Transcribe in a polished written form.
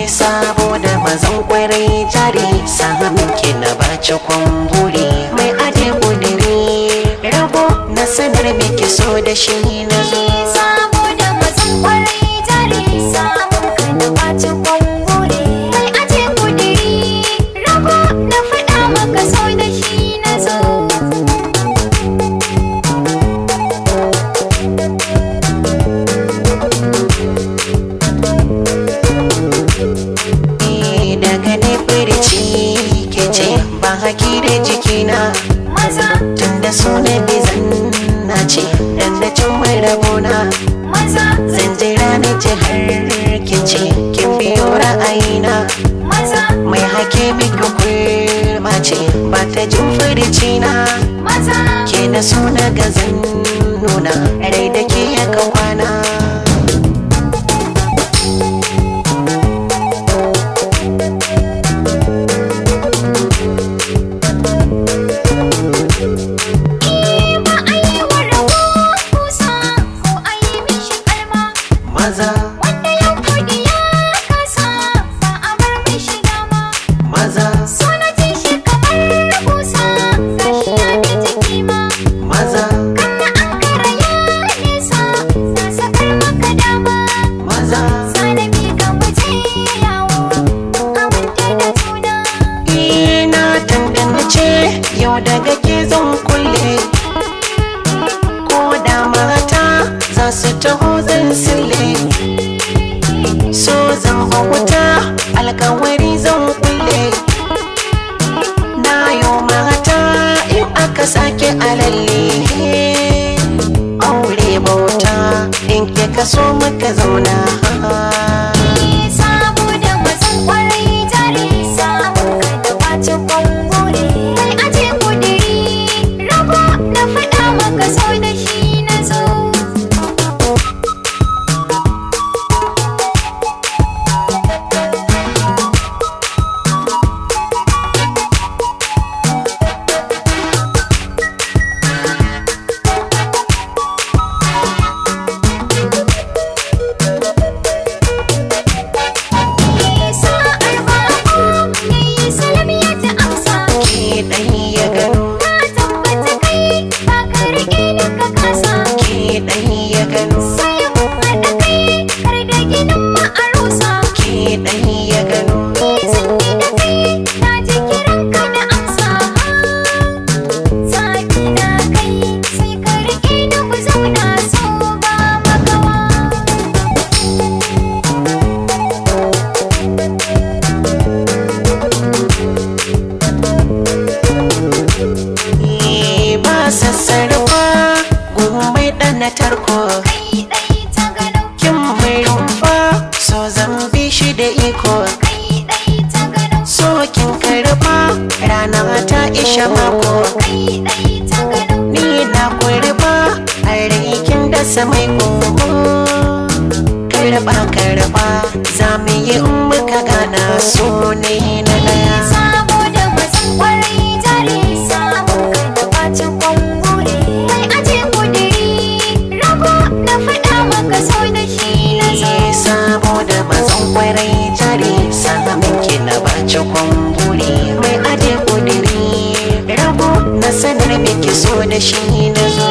saboda mazan kwarai jari samun ki na baci kwamburi mai aje kudiri rabo na sanar miki so da shi na zo saboda mazan kwarai jari samun ka na baci kwamburi mai aje kudiri rabo na faɗa maka so da shi na zo daga ne firici ke ce ba haki da jikina maza tunda so na bizan na ce dan da cin mai rabona maza zan jira ni ce har kin ce kin biyo ra'ayina maza mai hake miki kulma ce ba ta jin firici na maza ke da so na gazan nuna rai da ke yaka kwana wanda ya kudi ya kasa ba a bar mai shiga ma maza so na ji shi kamar kusa gashi ya bi jiki ma maza kanna an kara ya nisa na sakar maka dama maza sanami ka muje yawo a wanda da juna ina tantance yau daga ke zan kulle ko da mata za su taho zan sille so zan bauta alkawari zan kulle na yau mata in aka sake alalle aure bauta in ke kaso muka zauna saboda mazan kwarai jari samun ka da bacin kwangore mai aje kudiri rabo na faɗa maka so da shi na zo sassarfa gumbai ɗan na tarko kin mai rumfa so zan bi shi da iko so kin karfa rana ta isha mako ni na kurfa a rikin da samai kogo karfa za mu yi in muka gana so ne na daya saboda mazan kwarai jari samun ka da bacin kwangore mai aje kudiri rabo na faɗa maka so da shi na zo saboda mazan kwarai jari samun ki na baci kwamburi mai aje kudiri rabo na sanar miki so da shi na zo